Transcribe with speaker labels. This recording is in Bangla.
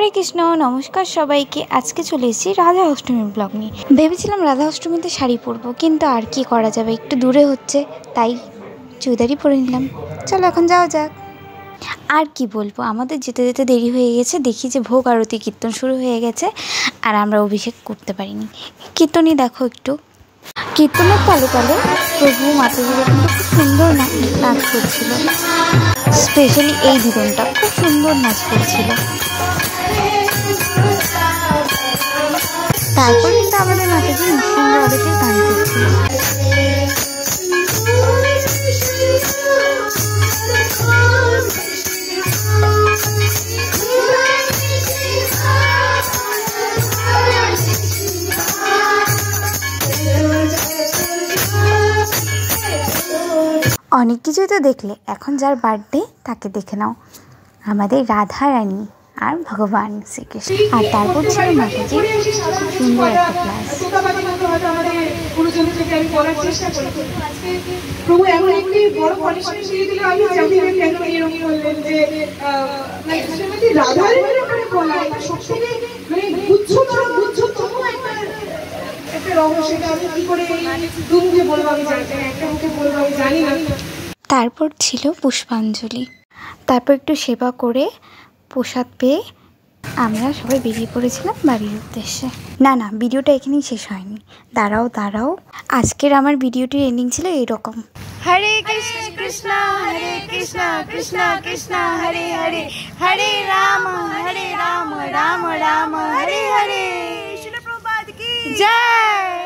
Speaker 1: हरे कृष्ण नमस्कार सबाइके आज के चले एसेছি राधा अष्टमी ब्लग নিয়ে ভেবেছিলাম রাধা অষ্টমীতে শাড়ি পরবো কিন্তু আর কি করা যাবে একটু দূরে হচ্ছে তাই চুড়িদারই পরে নিলাম। চলো এখন যাওয়া যাক। আর কি বলবো আমাদের যেতে যেতে দেরি হয়ে গেছে দেখি যে ভোগ আরতি কীর্তন শুরু হয়ে গেছে আর আমরা অভিষেক করতে পারিনি। কীর্তনই দেখো একটু কীর্তনের তালে তালে প্রভু মাতাজিরা কিন্তু খুব সুন্দর নাচ করছিল। স্পেশালি এই দিদনটা খুব সুন্দর নাচ করছিল। তারপর কিন্তু আমাদের মাতাজি নৃসিংহ আরতির গান করছিল। অনেক কিছুই তো দেখলে, এখন যার বার্থডে তাকে দেখে নাও, আমাদের রাধা রানী আর ভগবান শ্রীকৃষ্ণ। আর তারপর ছিল মাতাজির খুব সুন্দর একটা ক্লাস।
Speaker 2: প্রভু এমন একটি বড় পরিশ্রম দিয়ে দিল, আমি জানি না কেন এরকম বললেন যে রাধার ব্যাপারে বলা এটা সবথেকে মানে গুচ্ছতম একটা রহস্য। আমি কি করে দু মুখে বলবো আমি জানি না, একটা মুখে বলবো আমি জানি না।
Speaker 1: তারপর ছিল পুষ্পাঞ্জলি, তারপর একটু সেবা করে প্রসাদ পেয়ে আমরা সবাই বেরিয়ে পড়েছিলাম বাড়ির উদ্দেশ্যে। না ভিডিওটা এখানেই শেষ হয়নি, দাঁড়াও আজকের আমার ভিডিওটির এন্ডিং ছিল এইরকম। হরে কৃষ্ণ কৃষ্ণ হরে কৃষ্ণ কৃষ্ণ কৃষ্ণ হরে হরে, হরে রাম রাম রাম রাম হরে হরে। জয়।